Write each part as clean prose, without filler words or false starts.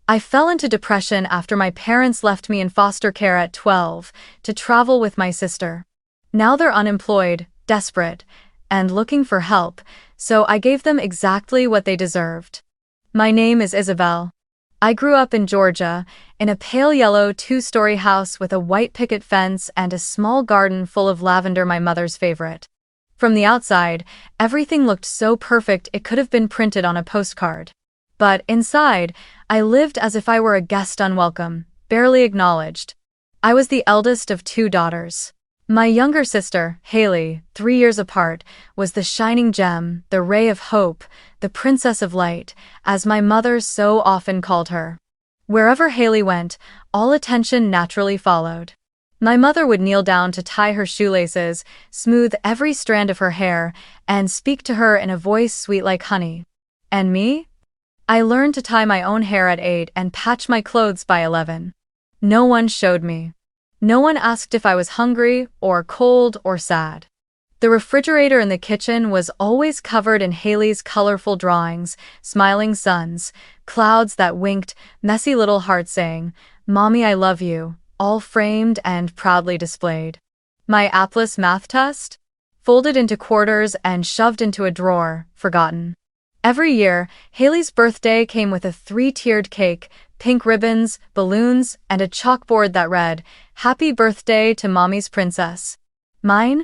I fell into depression after my parents left me in foster care at 12 to travel with my sister. Now they're unemployed, desperate, and looking for help, so I gave them exactly what they deserved. My name is Isabelle. I grew up in Georgia, in a pale yellow 2-story house with a white picket fence and a small garden full of lavender, my mother's favorite. From the outside, everything looked so perfect it could have been printed on a postcard. But inside, I lived as if I were a guest unwelcome, barely acknowledged. I was the eldest of 2 daughters. My younger sister, Haley, 3 years apart, was the shining gem, the ray of hope, the princess of light, as my mother so often called her. Wherever Haley went, all attention naturally followed. My mother would kneel down to tie her shoelaces, smooth every strand of her hair, and speak to her in a voice sweet like honey. And me? I learned to tie my own hair at 8 and patch my clothes by 11. No one showed me. No one asked if I was hungry, or cold, or sad. The refrigerator in the kitchen was always covered in Haley's colorful drawings, smiling suns, clouds that winked, messy little hearts saying, "Mommy, I love you," all framed and proudly displayed. My Atlas math test? Folded into quarters and shoved into a drawer, forgotten. Every year, Haley's birthday came with a 3-tiered cake, pink ribbons, balloons, and a chalkboard that read, "Happy birthday to Mommy's princess." Mine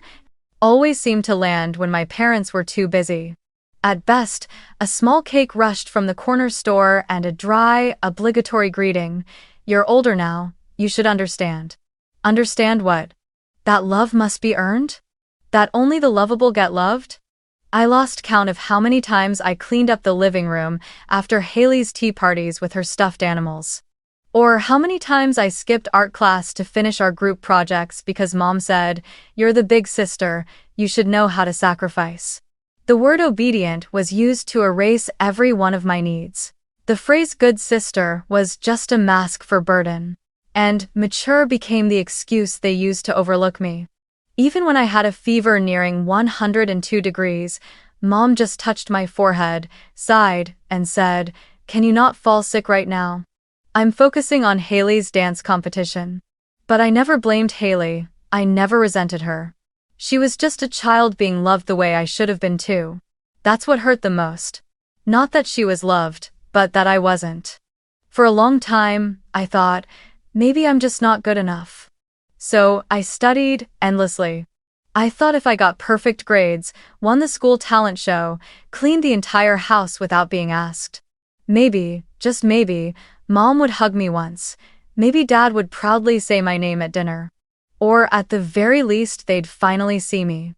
always seemed to land when my parents were too busy. At best, a small cake rushed from the corner store and a dry, obligatory greeting, "You're older now, you should understand." Understand what? That love must be earned? That only the lovable get loved? I lost count of how many times I cleaned up the living room after Haley's tea parties with her stuffed animals. Or how many times I skipped art class to finish our group projects because Mom said, "You're the big sister, you should know how to sacrifice." The word obedient was used to erase every one of my needs. The phrase good sister was just a mask for burden. And mature became the excuse they used to overlook me. Even when I had a fever nearing 102 degrees, Mom just touched my forehead, sighed, and said, "Can you not fall sick right now? I'm focusing on Haley's dance competition." But I never blamed Haley, I never resented her. She was just a child being loved the way I should have been too. That's what hurt the most. Not that she was loved, but that I wasn't. For a long time, I thought, maybe I'm just not good enough. So I studied endlessly. I thought if I got perfect grades, won the school talent show, cleaned the entire house without being asked. Maybe, just maybe, Mom would hug me once. Maybe Dad would proudly say my name at dinner. Or at the very least they'd finally see me.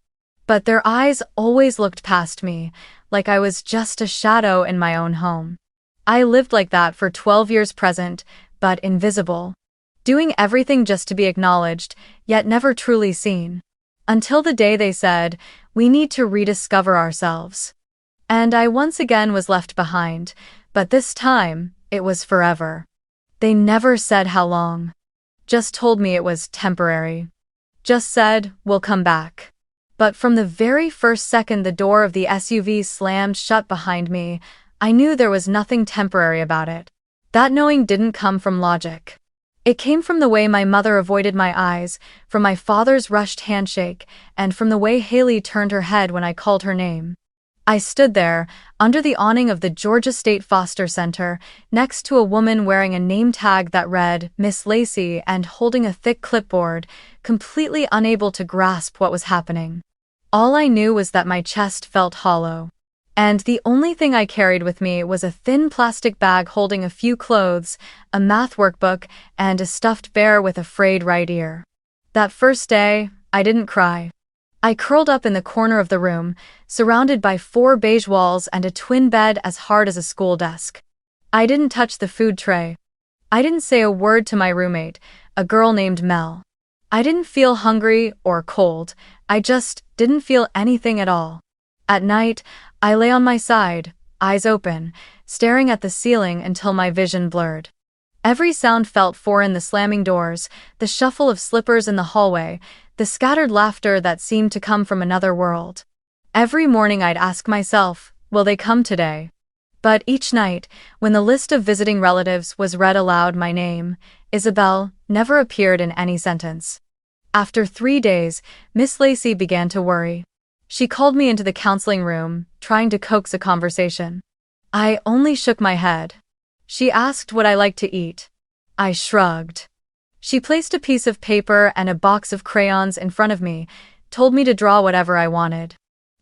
But their eyes always looked past me, like I was just a shadow in my own home. I lived like that for 12 years present, but invisible. Doing everything just to be acknowledged, yet never truly seen. Until the day they said, "We need to rediscover ourselves." And I once again was left behind, but this time, it was forever. They never said how long. Just told me it was temporary. Just said, "We'll come back." But from the very first second the door of the SUV slammed shut behind me, I knew there was nothing temporary about it. That knowing didn't come from logic. It came from the way my mother avoided my eyes, from my father's rushed handshake, and from the way Haley turned her head when I called her name. I stood there, under the awning of the Georgia State Foster Center, next to a woman wearing a name tag that read, "Miss Lacey," and holding a thick clipboard, completely unable to grasp what was happening. All I knew was that my chest felt hollow. And the only thing I carried with me was a thin plastic bag holding a few clothes, a math workbook, and a stuffed bear with a frayed right ear. That first day, I didn't cry. I curled up in the corner of the room, surrounded by 4 beige walls and a twin bed as hard as a school desk. I didn't touch the food tray. I didn't say a word to my roommate, a girl named Mel. I didn't feel hungry or cold, I just didn't feel anything at all. At night, I lay on my side, eyes open, staring at the ceiling until my vision blurred. Every sound felt foreign: the slamming doors, the shuffle of slippers in the hallway, the scattered laughter that seemed to come from another world. Every morning I'd ask myself, will they come today? But each night, when the list of visiting relatives was read aloud, my name, Isabelle, never appeared in any sentence. After 3 days, Miss Lacey began to worry. She called me into the counseling room, trying to coax a conversation. I only shook my head. She asked what I liked to eat. I shrugged. She placed a piece of paper and a box of crayons in front of me, told me to draw whatever I wanted.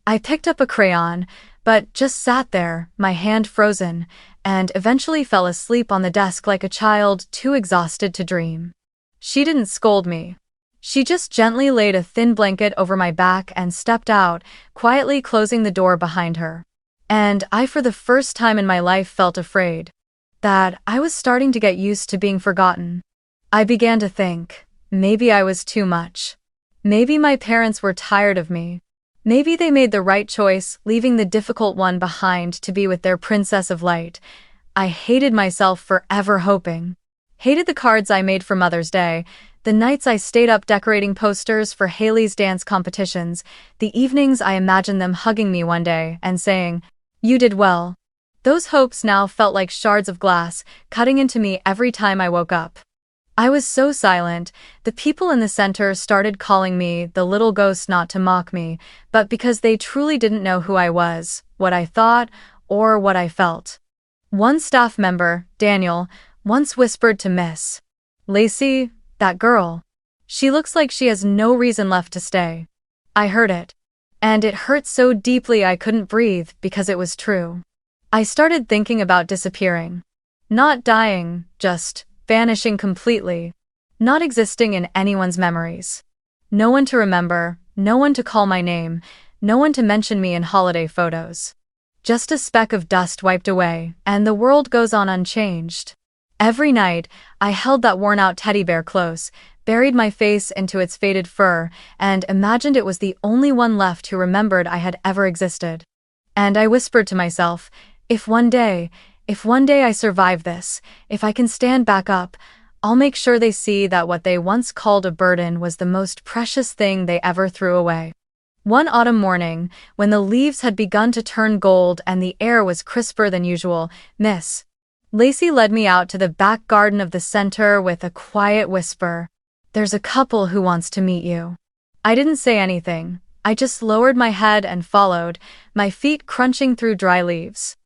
I picked up a crayon, but just sat there, my hand frozen, and eventually fell asleep on the desk like a child too exhausted to dream. She didn't scold me. She just gently laid a thin blanket over my back and stepped out, quietly closing the door behind her. And I, for the first time in my life, felt afraid. That I was starting to get used to being forgotten. I began to think, maybe I was too much. Maybe my parents were tired of me. Maybe they made the right choice, leaving the difficult one behind to be with their princess of light. I hated myself for ever hoping. Hated the cards I made for Mother's Day, the nights I stayed up decorating posters for Haley's dance competitions, the evenings I imagined them hugging me one day and saying, "You did well." Those hopes now felt like shards of glass, cutting into me every time I woke up. I was so silent, the people in the center started calling me the little ghost, not to mock me, but because they truly didn't know who I was, what I thought, or what I felt. One staff member, Daniel, once whispered to Miss Lacey, "That girl. She looks like she has no reason left to stay." I heard it. And it hurt so deeply I couldn't breathe because it was true. I started thinking about disappearing. Not dying, just vanishing completely. Not existing in anyone's memories. No one to remember, no one to call my name, no one to mention me in holiday photos. Just a speck of dust wiped away, and the world goes on unchanged. Every night, I held that worn-out teddy bear close, buried my face into its faded fur, and imagined it was the only one left who remembered I had ever existed. And I whispered to myself, if one day I survive this, if I can stand back up, I'll make sure they see that what they once called a burden was the most precious thing they ever threw away. One autumn morning, when the leaves had begun to turn gold and the air was crisper than usual, Miss Lacey led me out to the back garden of the center with a quiet whisper. "There's a couple who wants to meet you." I didn't say anything. I just lowered my head and followed, my feet crunching through dry leaves.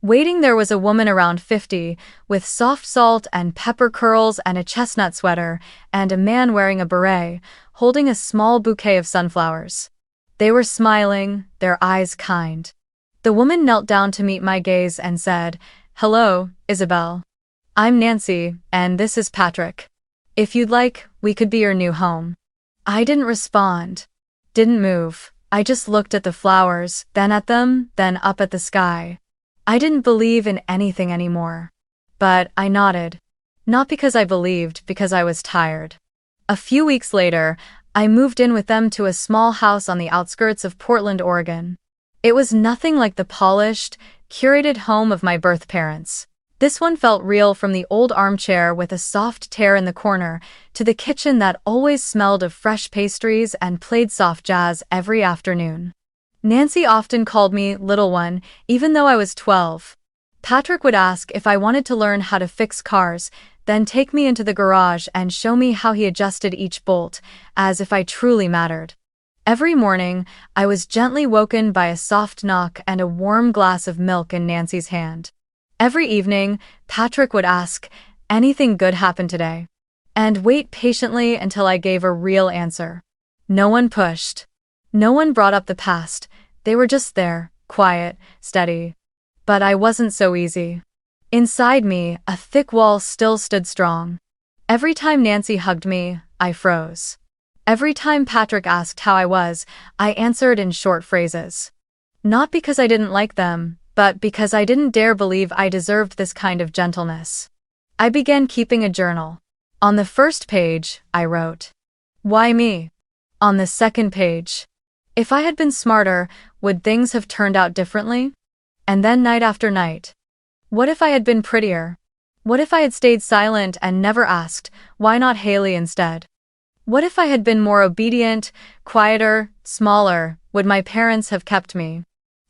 Waiting there was a woman around 50, with soft salt and pepper curls and a chestnut sweater, and a man wearing a beret, holding a small bouquet of sunflowers. They were smiling, their eyes kind. The woman knelt down to meet my gaze and said, "Hello, Isabelle. I'm Nancy, and this is Patrick. If you'd like, we could be your new home." I didn't respond. Didn't move. I just looked at the flowers, then at them, then up at the sky. I didn't believe in anything anymore. But I nodded. Not because I believed, because I was tired. A few weeks later, I moved in with them to a small house on the outskirts of Portland, Oregon. It was nothing like the polished, curated home of my birth parents. This one felt real, from the old armchair with a soft tear in the corner to the kitchen that always smelled of fresh pastries and played soft jazz every afternoon. Nancy often called me Little One, even though I was 12. Patrick would ask if I wanted to learn how to fix cars, then take me into the garage and show me how he adjusted each bolt, as if I truly mattered. Every morning, I was gently woken by a soft knock and a warm glass of milk in Nancy's hand. Every evening, Patrick would ask, "Anything good happened today?" and wait patiently until I gave a real answer. No one pushed. No one brought up the past. They were just there, quiet, steady. But I wasn't so easy. Inside me, a thick wall still stood strong. Every time Nancy hugged me, I froze. Every time Patrick asked how I was, I answered in short phrases. Not because I didn't like them, but because I didn't dare believe I deserved this kind of gentleness. I began keeping a journal. On the first page, I wrote, "Why me?" On the second page, "If I had been smarter, would things have turned out differently?" And then night after night, "What if I had been prettier? What if I had stayed silent and never asked, why not Haley instead? What if I had been more obedient, quieter, smaller, would my parents have kept me?"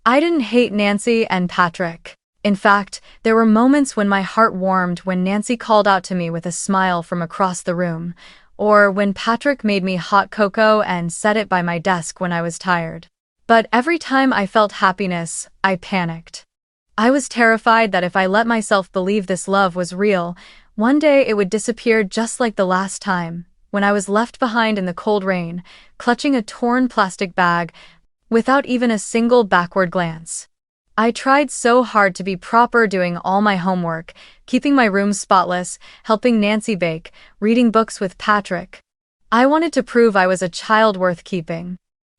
I didn't hate Nancy and Patrick. In fact, there were moments when my heart warmed when Nancy called out to me with a smile from across the room, or when Patrick made me hot cocoa and set it by my desk when I was tired. But every time I felt happiness, I panicked. I was terrified that if I let myself believe this love was real, one day it would disappear just like the last time, when I was left behind in the cold rain, clutching a torn plastic bag, without even a single backward glance. I tried so hard to be proper, doing all my homework, keeping my room spotless, helping Nancy bake, reading books with Patrick. I wanted to prove I was a child worth keeping.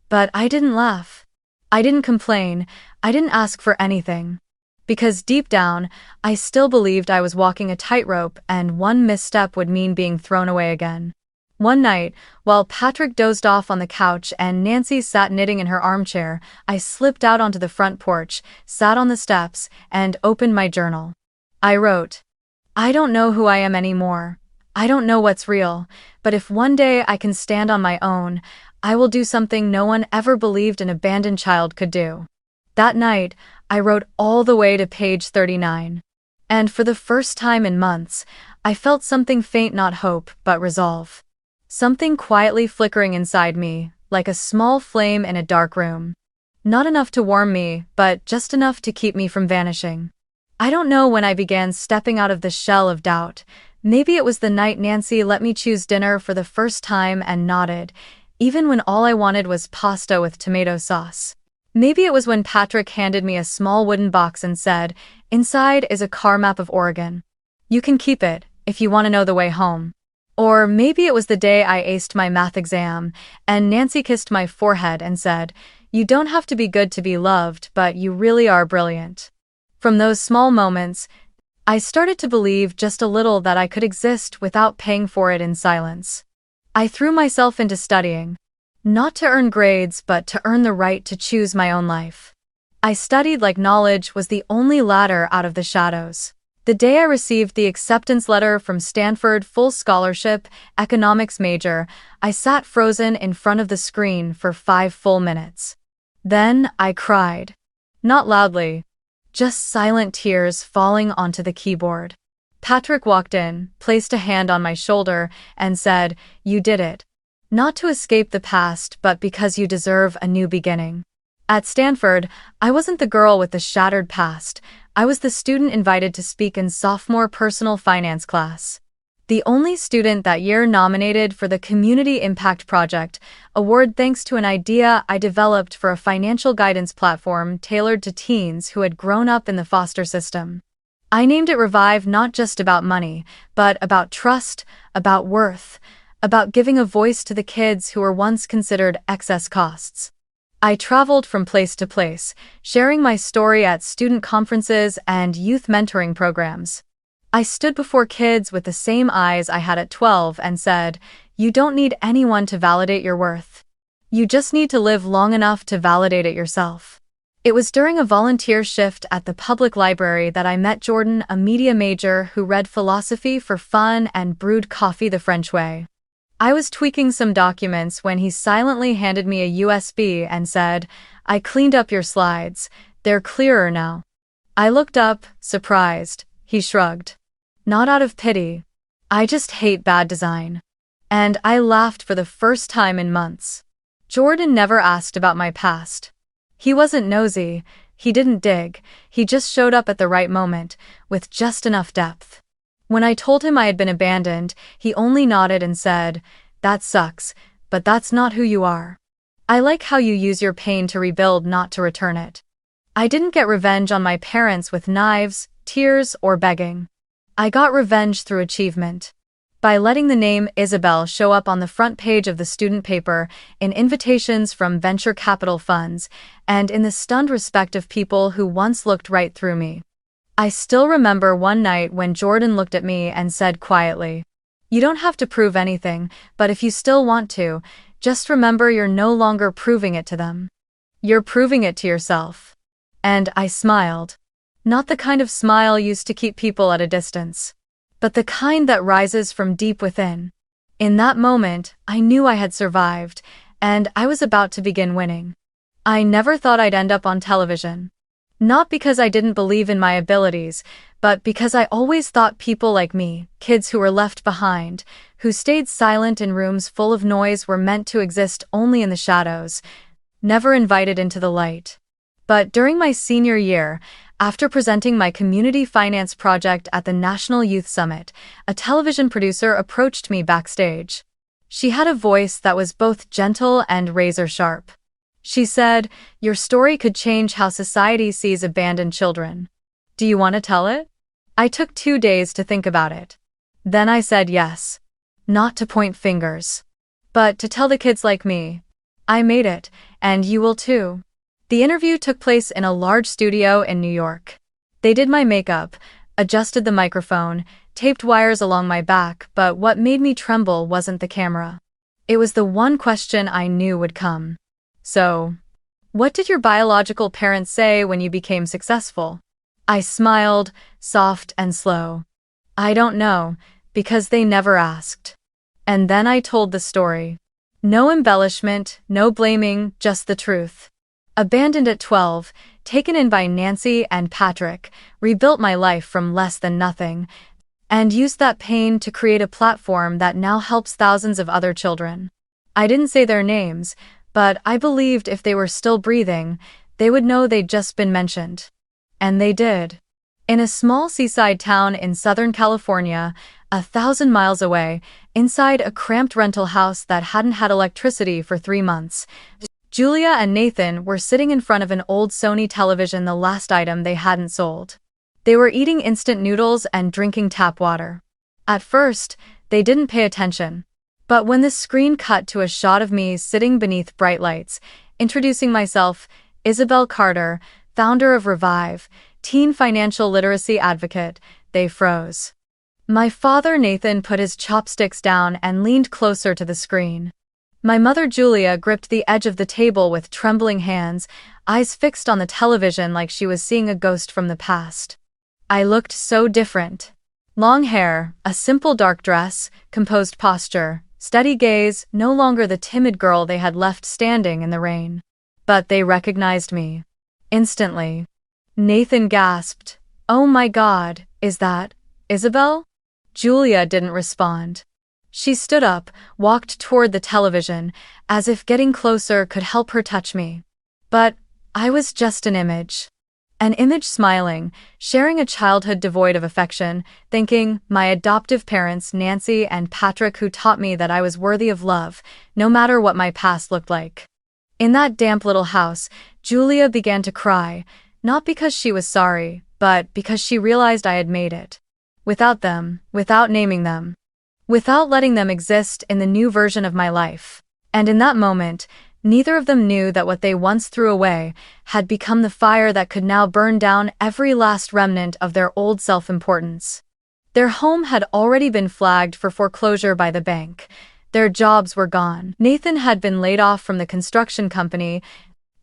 But I didn't laugh. I didn't complain. I didn't ask for anything. Because deep down, I still believed I was walking a tightrope and one misstep would mean being thrown away again. One night, while Patrick dozed off on the couch and Nancy sat knitting in her armchair, I slipped out onto the front porch, sat on the steps, and opened my journal. I wrote, "I don't know who I am anymore. I don't know what's real, but if one day I can stand on my own, I will do something no one ever believed an abandoned child could do." That night, I wrote all the way to page 39. And for the first time in months, I felt something faint, not hope, but resolve. Something quietly flickering inside me, like a small flame in a dark room. Not enough to warm me, but just enough to keep me from vanishing. I don't know when I began stepping out of the shell of doubt. Maybe it was the night Nancy let me choose dinner for the first time and nodded, even when all I wanted was pasta with tomato sauce. Maybe it was when Patrick handed me a small wooden box and said, "Inside is a car map of Oregon. You can keep it, if you want to know the way home." Or maybe it was the day I aced my math exam, and Nancy kissed my forehead and said, "You don't have to be good to be loved, but you really are brilliant." From those small moments, I started to believe just a little that I could exist without paying for it in silence. I threw myself into studying. Not to earn grades, but to earn the right to choose my own life. I studied like knowledge was the only ladder out of the shadows. The day I received the acceptance letter from Stanford, full scholarship, economics major, I sat frozen in front of the screen for 5 full minutes. Then I cried. Not loudly, just silent tears falling onto the keyboard. Patrick walked in, placed a hand on my shoulder, and said, "You did it. Not to escape the past, but because you deserve a new beginning." At Stanford, I wasn't the girl with the shattered past. I was the student invited to speak in sophomore personal finance class. The only student that year nominated for the Community Impact Project award thanks to an idea I developed for a financial guidance platform tailored to teens who had grown up in the foster system. I named it Revive, not just about money, but about trust, about worth, about giving a voice to the kids who were once considered excess costs. I traveled from place to place, sharing my story at student conferences and youth mentoring programs. I stood before kids with the same eyes I had at 12 and said, "You don't need anyone to validate your worth. You just need to live long enough to validate it yourself." It was during a volunteer shift at the public library that I met Jordan, a media major who read philosophy for fun and brewed coffee the French way. I was tweaking some documents when he silently handed me a USB and said, "I cleaned up your slides. They're clearer now." I looked up, surprised. He shrugged. "Not out of pity. I just hate bad design." And I laughed for the first time in months. Jordan never asked about my past. He wasn't nosy. He didn't dig. He just showed up at the right moment, with just enough depth. When I told him I had been abandoned, he only nodded and said, "That sucks, but that's not who you are. I like how you use your pain to rebuild, not to return it." I didn't get revenge on my parents with knives, tears, or begging. I got revenge through achievement. By letting the name Isabelle show up on the front page of the student paper, in invitations from venture capital funds, and in the stunned respect of people who once looked right through me. I still remember one night when Jordan looked at me and said quietly, "You don't have to prove anything, but if you still want to, just remember you're no longer proving it to them. You're proving it to yourself." And I smiled. Not the kind of smile used to keep people at a distance, but the kind that rises from deep within. In that moment, I knew I had survived, and I was about to begin winning. I never thought I'd end up on television. Not because I didn't believe in my abilities, but because I always thought people like me, kids who were left behind, who stayed silent in rooms full of noise, were meant to exist only in the shadows, never invited into the light. But during my senior year, after presenting my community finance project at the National Youth Summit, a television producer approached me backstage. She had a voice that was both gentle and razor-sharp. She said, "Your story could change how society sees abandoned children. Do you want to tell it?" I took 2 days to think about it. Then I said yes. Not to point fingers, but to tell the kids like me, I made it, and you will too. The interview took place in a large studio in New York. They did my makeup, adjusted the microphone, taped wires along my back, but what made me tremble wasn't the camera. It was the one question I knew would come. So, what did your biological parents say when you became successful? I smiled, soft and slow. I don't know, because they never asked. And then I told the story. No embellishment, no blaming, just the truth. Abandoned at 12, taken in by Nancy and Patrick, rebuilt my life from less than nothing, and used that pain to create a platform that now helps thousands of other children. I didn't say their names, but I believed if they were still breathing, they would know they'd just been mentioned. And they did. In a small seaside town in Southern California, 1,000 miles away, inside a cramped rental house that hadn't had electricity for 3 months, Julia and Nathan were sitting in front of an old Sony television, the last item they hadn't sold. They were eating instant noodles and drinking tap water. At first, they didn't pay attention. But when the screen cut to a shot of me sitting beneath bright lights, introducing myself, Isabelle Carter, founder of Revive, teen financial literacy advocate, they froze. My father Nathan put his chopsticks down and leaned closer to the screen. My mother Julia gripped the edge of the table with trembling hands, eyes fixed on the television like she was seeing a ghost from the past. I looked so different. Long hair, a simple dark dress, composed posture, steady gaze, no longer the timid girl they had left standing in the rain. But they recognized me. Instantly. Nathan gasped, "Oh my God, is that Isabelle?" Julia didn't respond. She stood up, walked toward the television, as if getting closer could help her touch me. But I was just an image. An image smiling, sharing a childhood devoid of affection, thinking, my adoptive parents Nancy and Patrick, who taught me that I was worthy of love, no matter what my past looked like. In that damp little house, Julia began to cry, not because she was sorry, but because she realized I had made it. Without them, without naming them. Without letting them exist in the new version of my life. And in that moment, neither of them knew that what they once threw away had become the fire that could now burn down every last remnant of their old self-importance. Their home had already been flagged for foreclosure by the bank. Their jobs were gone. Nathan had been laid off from the construction company,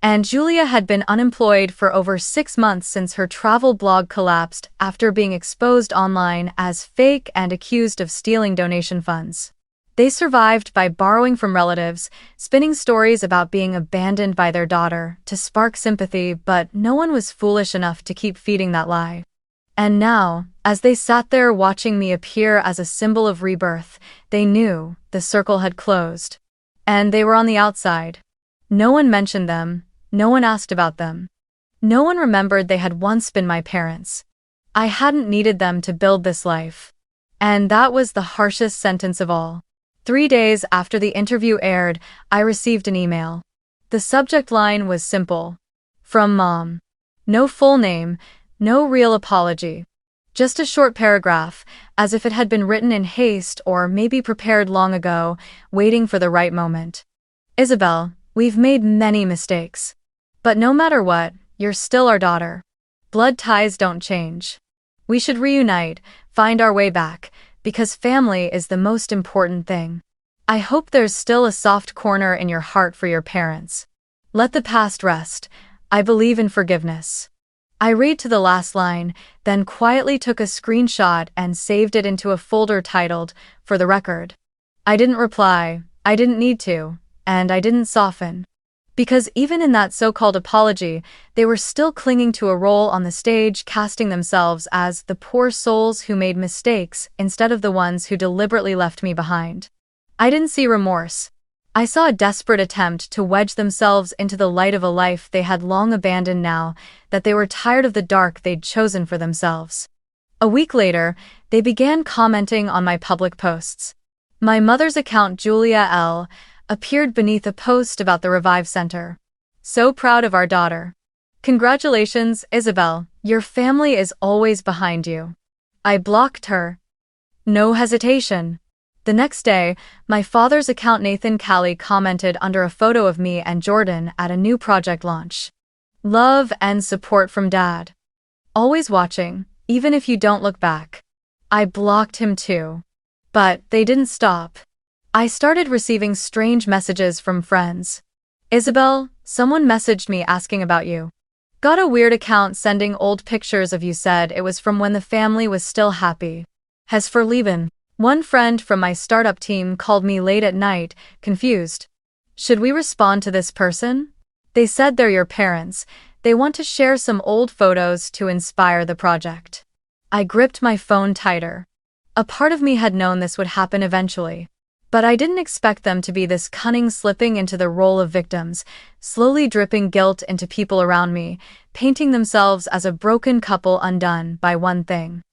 and Julia had been unemployed for over 6 months since her travel blog collapsed after being exposed online as fake and accused of stealing donation funds. They survived by borrowing from relatives, spinning stories about being abandoned by their daughter to spark sympathy, but no one was foolish enough to keep feeding that lie. And now, as they sat there watching me appear as a symbol of rebirth, they knew the circle had closed. And they were on the outside. No one mentioned them, no one asked about them. No one remembered they had once been my parents. I hadn't needed them to build this life. And that was the harshest sentence of all. 3 days after the interview aired, I received an email. The subject line was simple. From Mom. No full name, no real apology. Just a short paragraph, as if it had been written in haste or maybe prepared long ago, waiting for the right moment. Isabelle, we've made many mistakes. But no matter what, you're still our daughter. Blood ties don't change. We should reunite, find our way back, because family is the most important thing. I hope there's still a soft corner in your heart for your parents. Let the past rest. I believe in forgiveness. I read to the last line, then quietly took a screenshot and saved it into a folder titled, For the Record. I didn't reply, I didn't need to, and I didn't soften. Because even in that so-called apology, they were still clinging to a role on the stage, casting themselves as the poor souls who made mistakes instead of the ones who deliberately left me behind. I didn't see remorse. I saw a desperate attempt to wedge themselves into the light of a life they had long abandoned now that they were tired of the dark they'd chosen for themselves. A week later, they began commenting on my public posts. My mother's account, Julia L., appeared beneath a post about the Revive Center. So proud of our daughter. Congratulations, Isabelle, your family is always behind you. I blocked her. No hesitation. The next day, my father's account Nathan Callie commented under a photo of me and Jordan at a new project launch. Love and support from Dad. Always watching, even if you don't look back. I blocked him too. But they didn't stop. I started receiving strange messages from friends. Isabelle, someone messaged me asking about you. Got a weird account sending old pictures of you, said it was from when the family was still happy. Has for leavin'. One friend from my startup team called me late at night, confused. Should we respond to this person? They said they're your parents. They want to share some old photos to inspire the project. I gripped my phone tighter. A part of me had known this would happen eventually. But I didn't expect them to be this cunning, slipping into the role of victims, slowly dripping guilt into people around me, painting themselves as a broken couple undone by one thing.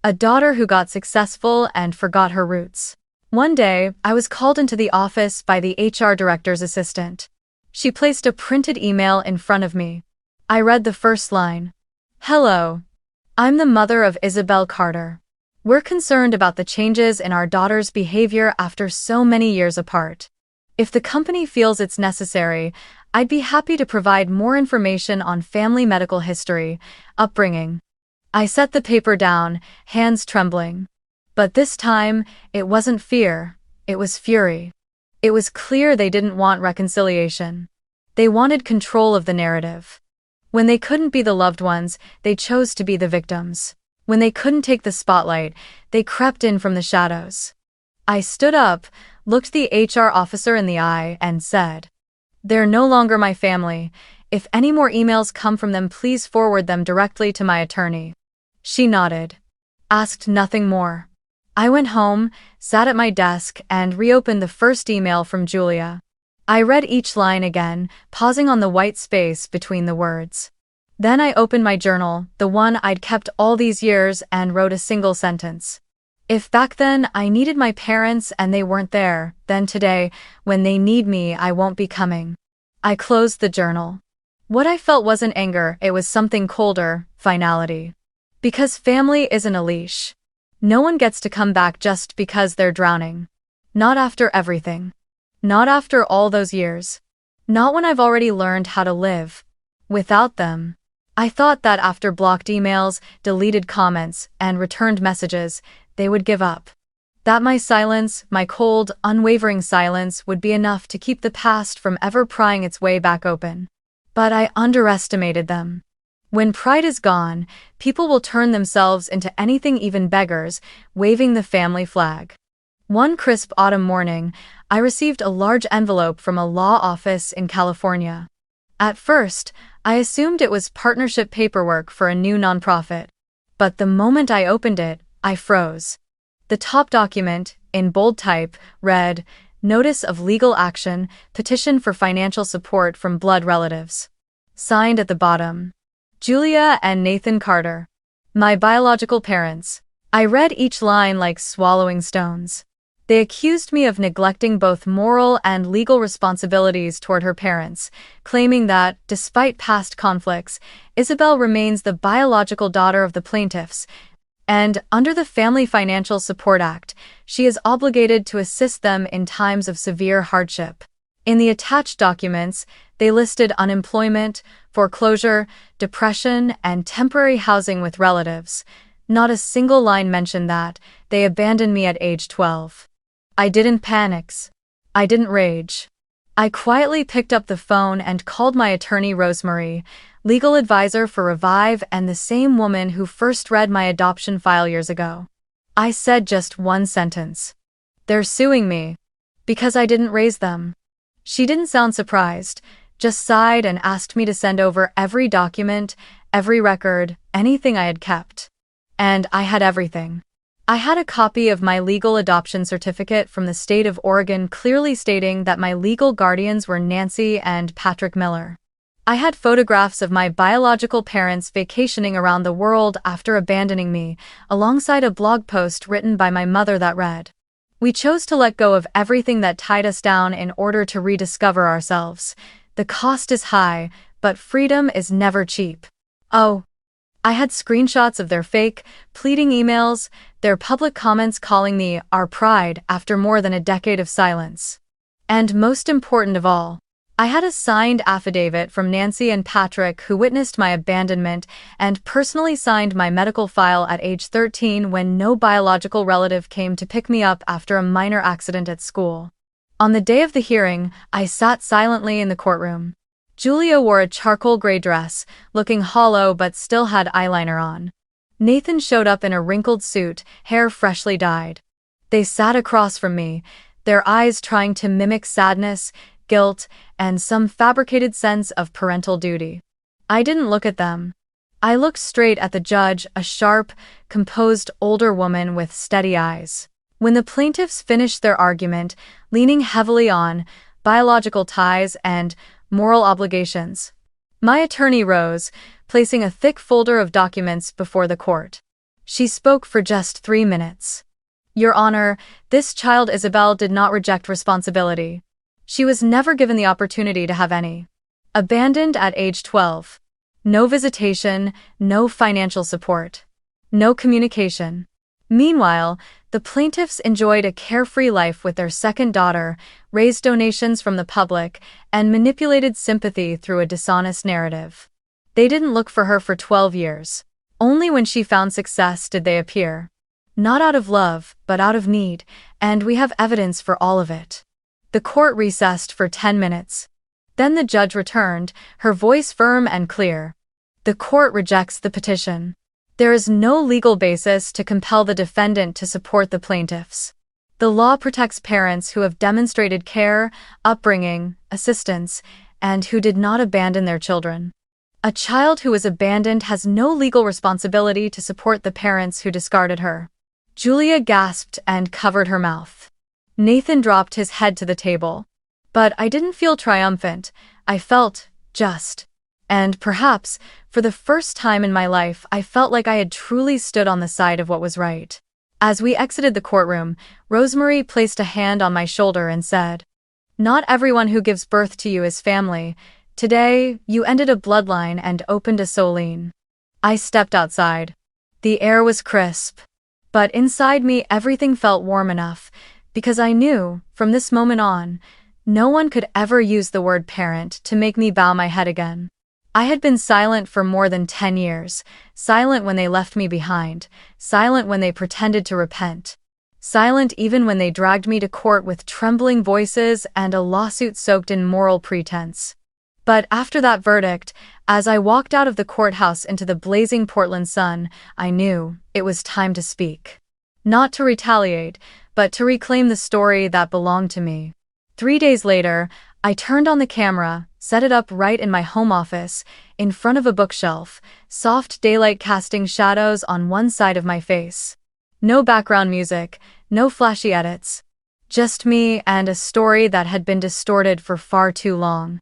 A daughter who got successful and forgot her roots. One day, I was called into the office by the HR director's assistant. She placed a printed email in front of me. I read the first line. Hello. I'm the mother of Isabelle Carter. We're concerned about the changes in our daughter's behavior after so many years apart. If the company feels it's necessary, I'd be happy to provide more information on family medical history, upbringing. I set the paper down, hands trembling. But this time, it wasn't fear, it was fury. It was clear they didn't want reconciliation. They wanted control of the narrative. When they couldn't be the loved ones, they chose to be the victims. When they couldn't take the spotlight, they crept in from the shadows. I stood up, looked the HR officer in the eye, and said, "They're no longer my family. If any more emails come from them, please forward them directly to my attorney." She nodded, asked nothing more. I went home, sat at my desk, and reopened the first email from Julia. I read each line again, pausing on the white space between the words. Then I opened my journal, the one I'd kept all these years, and wrote a single sentence. If back then I needed my parents and they weren't there, then today, when they need me, I won't be coming. I closed the journal. What I felt wasn't anger, it was something colder, finality. Because family isn't a leash. No one gets to come back just because they're drowning. Not after everything. Not after all those years. Not when I've already learned how to live without them. I thought that after blocked emails, deleted comments, and returned messages, they would give up. That my silence, my cold, unwavering silence, would be enough to keep the past from ever prying its way back open. But I underestimated them. When pride is gone, people will turn themselves into anything, even beggars, waving the family flag. One crisp autumn morning, I received a large envelope from a law office in California. At first, I assumed it was partnership paperwork for a new nonprofit. But the moment I opened it, I froze. The top document, in bold type, read, Notice of Legal Action, Petition for Financial Support from Blood Relatives. Signed at the bottom. Julia and Nathan Carter. My biological parents. I read each line like swallowing stones. They accused me of neglecting both moral and legal responsibilities toward her parents, claiming that, despite past conflicts, Isabelle remains the biological daughter of the plaintiffs, and, under the Family Financial Support Act, she is obligated to assist them in times of severe hardship. In the attached documents, they listed unemployment, foreclosure, depression, and temporary housing with relatives. Not a single line mentioned that they abandoned me at age 12. I didn't panic. I didn't rage. I quietly picked up the phone and called my attorney Rosemary, legal advisor for Revive and the same woman who first read my adoption file years ago. I said just one sentence. They're suing me. Because I didn't raise them. She didn't sound surprised, just sighed and asked me to send over every document, every record, anything I had kept. And I had everything. I had a copy of my legal adoption certificate from the state of Oregon clearly stating that my legal guardians were Nancy and Patrick Miller. I had photographs of my biological parents vacationing around the world after abandoning me, alongside a blog post written by my mother that read, "We chose to let go of everything that tied us down in order to rediscover ourselves. The cost is high, but freedom is never cheap." Oh, I had screenshots of their fake, pleading emails, their public comments calling me our pride after more than a decade of silence. And most important of all, I had a signed affidavit from Nancy and Patrick who witnessed my abandonment and personally signed my medical file at age 13 when no biological relative came to pick me up after a minor accident at school. On the day of the hearing, I sat silently in the courtroom. Julia wore a charcoal gray dress, looking hollow but still had eyeliner on. Nathan showed up in a wrinkled suit, hair freshly dyed. They sat across from me, their eyes trying to mimic sadness, guilt, and some fabricated sense of parental duty. I didn't look at them. I looked straight at the judge, a sharp, composed older woman with steady eyes. When the plaintiffs finished their argument, leaning heavily on biological ties and moral obligations, my attorney rose, placing a thick folder of documents before the court. She spoke for just 3 minutes. "Your Honor, this child Isabelle did not reject responsibility. She was never given the opportunity to have any. Abandoned at age 12. No visitation, no financial support. No communication." Meanwhile, the plaintiffs enjoyed a carefree life with their second daughter, raised donations from the public, and manipulated sympathy through a dishonest narrative. They didn't look for her for 12 years. Only when she found success did they appear. Not out of love, but out of need, and we have evidence for all of it. The court recessed for 10 minutes. Then the judge returned, her voice firm and clear. "The court rejects the petition. There is no legal basis to compel the defendant to support the plaintiffs. The law protects parents who have demonstrated care, upbringing, assistance, and who did not abandon their children. A child who was abandoned has no legal responsibility to support the parents who discarded her." Julia gasped and covered her mouth. Nathan dropped his head to the table. But I didn't feel triumphant. I felt just. And perhaps, for the first time in my life, I felt like I had truly stood on the side of what was right. As we exited the courtroom, Rosemary placed a hand on my shoulder and said, "Not everyone who gives birth to you is family. Today, you ended a bloodline and opened a soul line." I stepped outside. The air was crisp. But inside me everything felt warm enough, because I knew, from this moment on, no one could ever use the word parent to make me bow my head again. I had been silent for more than 10 years, silent when they left me behind, silent when they pretended to repent, silent even when they dragged me to court with trembling voices and a lawsuit soaked in moral pretense. But after that verdict, as I walked out of the courthouse into the blazing Portland sun, I knew it was time to speak. Not to retaliate, but to reclaim the story that belonged to me. 3 days later, I turned on the camera, set it up right in my home office, in front of a bookshelf, soft daylight casting shadows on one side of my face. No background music, no flashy edits. Just me and a story that had been distorted for far too long.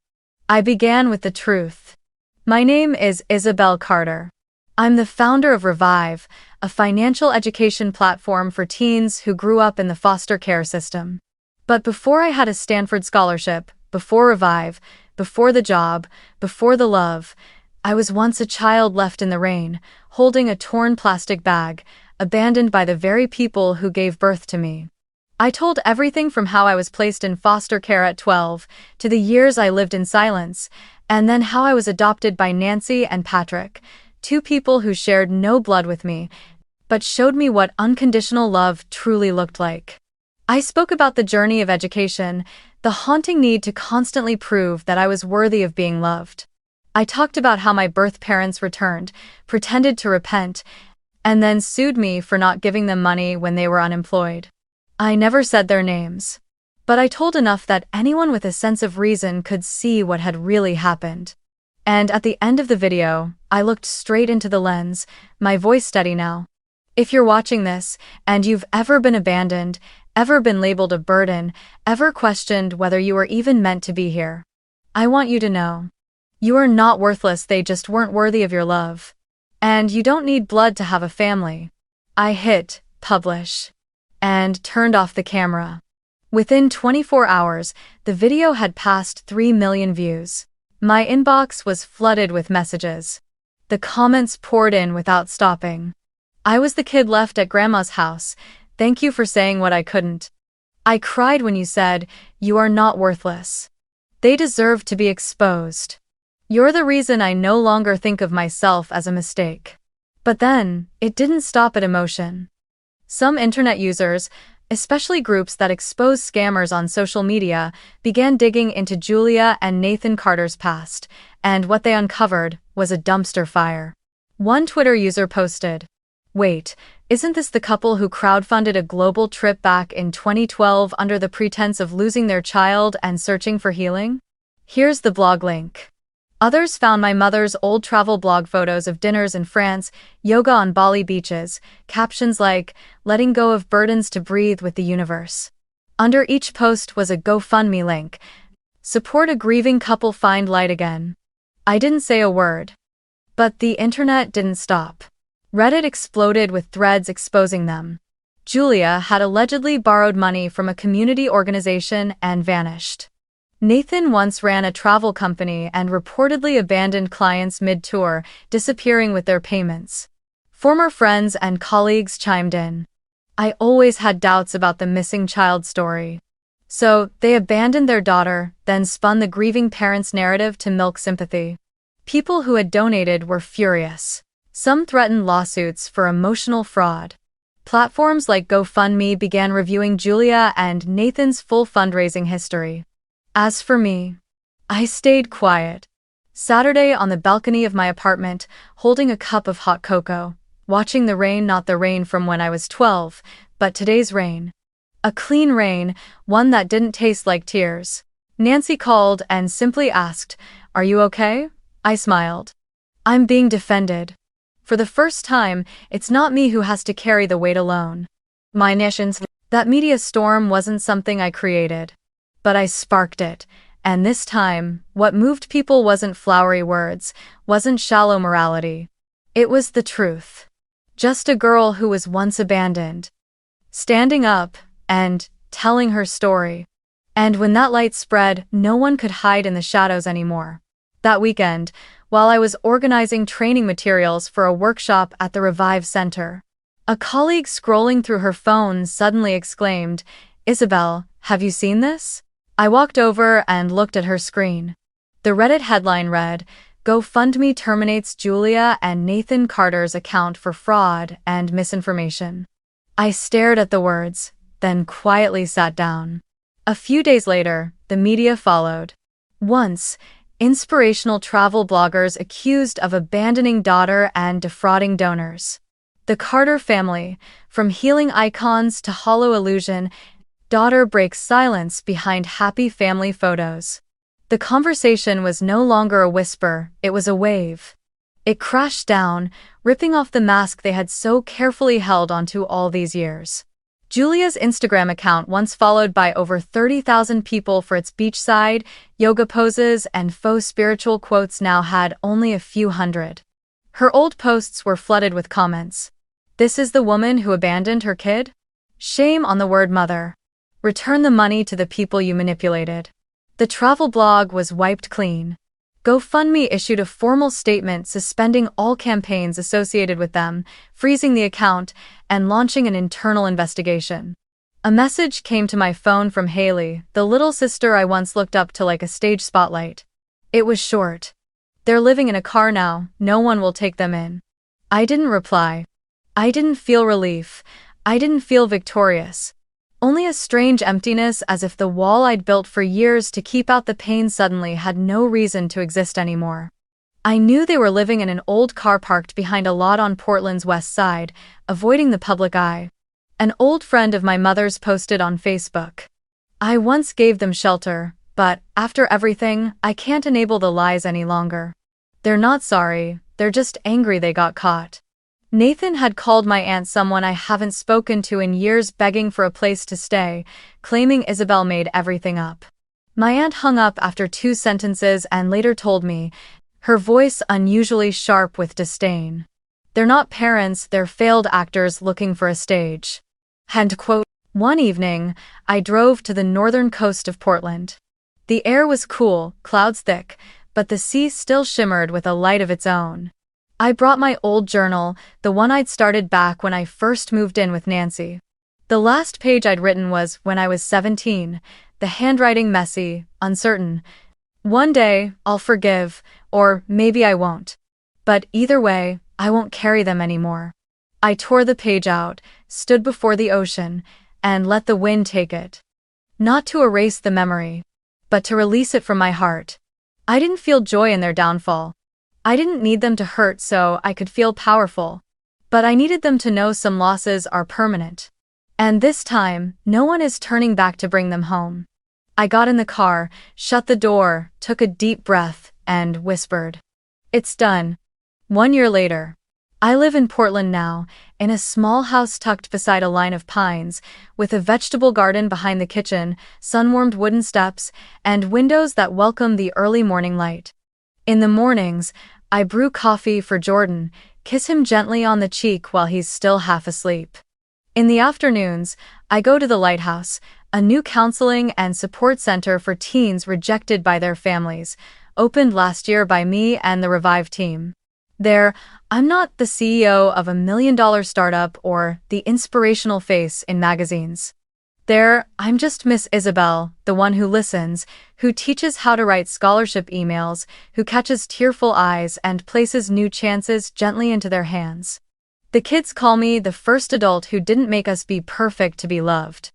I began with the truth. My name is Isabelle Carter. I'm the founder of Revive, a financial education platform for teens who grew up in the foster care system. But before I had a Stanford scholarship, before Revive, before the job, before the love, I was once a child left in the rain, holding a torn plastic bag, abandoned by the very people who gave birth to me. I told everything from how I was placed in foster care at 12, to the years I lived in silence, and then how I was adopted by Nancy and Patrick, two people who shared no blood with me, but showed me what unconditional love truly looked like. I spoke about the journey of education, the haunting need to constantly prove that I was worthy of being loved. I talked about how my birth parents returned, pretended to repent, and then sued me for not giving them money when they were unemployed. I never said their names. But I told enough that anyone with a sense of reason could see what had really happened. And at the end of the video, I looked straight into the lens, my voice steady now. If you're watching this, and you've ever been abandoned, ever been labeled a burden, ever questioned whether you were even meant to be here, I want you to know. You are not worthless, they just weren't worthy of your love. And you don't need blood to have a family. I hit publish and turned off the camera. Within 24 hours, the video had passed 3 million views. My inbox was flooded with messages. The comments poured in without stopping. I was the kid left at grandma's house. Thank you for saying what I couldn't. I cried when you said, you are not worthless. They deserve to be exposed. You're the reason I no longer think of myself as a mistake. But then, it didn't stop at emotion. Some internet users, especially groups that expose scammers on social media, began digging into Julia and Nathan Carter's past, and what they uncovered was a dumpster fire. One Twitter user posted, "Wait, isn't this the couple who crowdfunded a global trip back in 2012 under the pretense of losing their child and searching for healing? Here's the blog link." Others found my mother's old travel blog photos of dinners in France, yoga on Bali beaches, captions like, "Letting go of burdens to breathe with the universe." Under each post was a GoFundMe link. "Support a grieving couple find light again." I didn't say a word. But the internet didn't stop. Reddit exploded with threads exposing them. Julia had allegedly borrowed money from a community organization and vanished. Nathan once ran a travel company and reportedly abandoned clients mid-tour, disappearing with their payments. Former friends and colleagues chimed in. I always had doubts about the missing child story. So, they abandoned their daughter, then spun the grieving parents' narrative to milk sympathy. People who had donated were furious. Some threatened lawsuits for emotional fraud. Platforms like GoFundMe began reviewing Julia and Nathan's full fundraising history. As for me, I stayed quiet. Saturday on the balcony of my apartment, holding a cup of hot cocoa, watching the rain, not the rain from when I was 12, but today's rain. A clean rain, one that didn't taste like tears. Nancy called and simply asked, "Are you okay?" I smiled. I'm being defended. For the first time, it's not me who has to carry the weight alone. My nations, that media storm wasn't something I created. But I sparked it, and this time, what moved people wasn't flowery words, wasn't shallow morality. It was the truth. Just a girl who was once abandoned. Standing up, and telling her story. And when that light spread, no one could hide in the shadows anymore. That weekend, while I was organizing training materials for a workshop at the Revive Center, a colleague scrolling through her phone suddenly exclaimed, "Isabelle, have you seen this?" I walked over and looked at her screen. The Reddit headline read, "GoFundMe terminates Julia and Nathan Carter's account for fraud and misinformation." I stared at the words, then quietly sat down. A few days later, the media followed. Once, inspirational travel bloggers accused of abandoning daughter and defrauding donors. The Carter family, from healing icons to hollow illusion, daughter breaks silence behind happy family photos. The conversation was no longer a whisper, it was a wave. It crashed down, ripping off the mask they had so carefully held onto all these years. Julia's Instagram account, once followed by over 30,000 people for its beachside, yoga poses, and faux spiritual quotes, now had only a few hundred. Her old posts were flooded with comments. "This is the woman who abandoned her kid? Shame on the word mother. Return the money to the people you manipulated." The travel blog was wiped clean. GoFundMe issued a formal statement suspending all campaigns associated with them, freezing the account, and launching an internal investigation. A message came to my phone from Haley, the little sister I once looked up to like a stage spotlight. It was short. "They're living in a car now, no one will take them in." I didn't reply. I didn't feel relief. I didn't feel victorious. Only a strange emptiness, as if the wall I'd built for years to keep out the pain suddenly had no reason to exist anymore. I knew they were living in an old car parked behind a lot on Portland's west side, avoiding the public eye. An old friend of my mother's posted on Facebook, I once gave them shelter, but after everything, I can't enable the lies any longer. They're not sorry, they're just angry they got caught. Nathan had called my aunt someone I haven't spoken to in years, begging for a place to stay, claiming Isabelle made everything up. My aunt hung up after 2 sentences and later told me, her voice unusually sharp with disdain. They're not parents, they're failed actors looking for a stage. End quote. One evening, I drove to the northern coast of Portland. The air was cool, clouds thick, but the sea still shimmered with a light of its own. I brought my old journal, the one I'd started back when I first moved in with Nancy. The last page I'd written was when I was 17, the handwriting messy, uncertain. One day, I'll forgive, or maybe I won't. But either way, I won't carry them anymore. I tore the page out, stood before the ocean, and let the wind take it. Not to erase the memory, but to release it from my heart. I didn't feel joy in their downfall. I didn't need them to hurt so I could feel powerful. But I needed them to know some losses are permanent. And this time, no one is turning back to bring them home. I got in the car, shut the door, took a deep breath, and whispered, "It's done." 1 year later. I live in Portland now, in a small house tucked beside a line of pines, with a vegetable garden behind the kitchen, sun-warmed wooden steps, and windows that welcome the early morning light. In the mornings, I brew coffee for Jordan, kiss him gently on the cheek while he's still half asleep. In the afternoons, I go to the Lighthouse, a new counseling and support center for teens rejected by their families, opened last year by me and the Revive team. There, I'm not the CEO of $1 million startup or the inspirational face in magazines. There, I'm just Miss Isabelle, the one who listens, who teaches how to write scholarship emails, who catches tearful eyes and places new chances gently into their hands. The kids call me the first adult who didn't make us be perfect to be loved.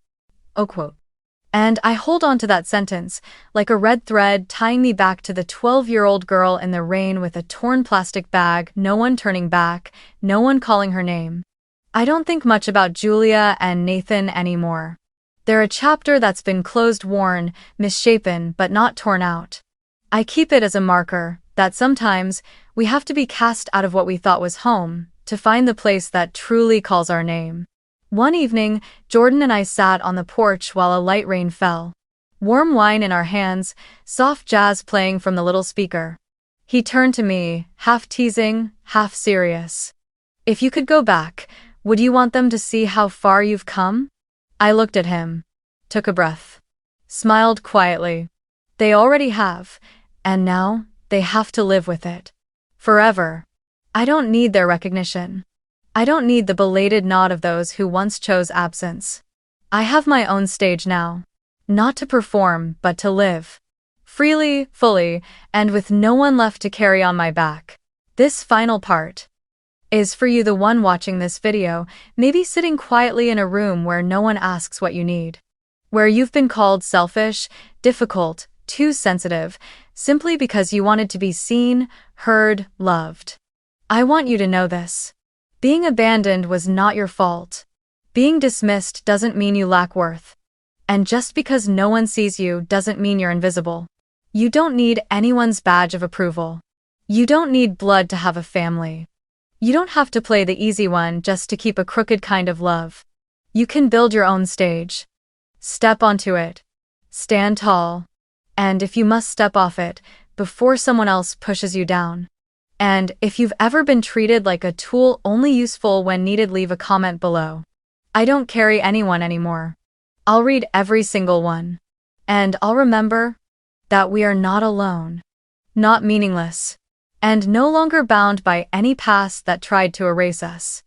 Oh, quote. And I hold on to that sentence, like a red thread tying me back to the 12-year-old girl in the rain with a torn plastic bag, no one turning back, no one calling her name. I don't think much about Julia and Nathan anymore. They're a chapter that's been closed, worn, misshapen, but not torn out. I keep it as a marker that sometimes we have to be cast out of what we thought was home to find the place that truly calls our name. One evening, Jordan and I sat on the porch while a light rain fell. Warm wine in our hands, soft jazz playing from the little speaker. He turned to me, half teasing, half serious. "If you could go back, would you want them to see how far you've come?" I looked at him, took a breath, smiled quietly. They already have, and now they have to live with it. Forever. I don't need their recognition. I don't need the belated nod of those who once chose absence. I have my own stage now. Not to perform, but to live. Freely, fully, and with no one left to carry on my back. This final part is for you, the one watching this video, maybe sitting quietly in a room where no one asks what you need. Where you've been called selfish, difficult, too sensitive, simply because you wanted to be seen, heard, loved. I want you to know this. Being abandoned was not your fault. Being dismissed doesn't mean you lack worth. And just because no one sees you doesn't mean you're invisible. You don't need anyone's badge of approval. You don't need blood to have a family. You don't have to play the easy one just to keep a crooked kind of love. You can build your own stage. Step onto it. Stand tall. And if you must, step off it before someone else pushes you down. And if you've ever been treated like a tool only useful when needed, leave a comment below. I don't carry anyone anymore. I'll read every single one. And I'll remember that we are not alone, not meaningless, and no longer bound by any past that tried to erase us.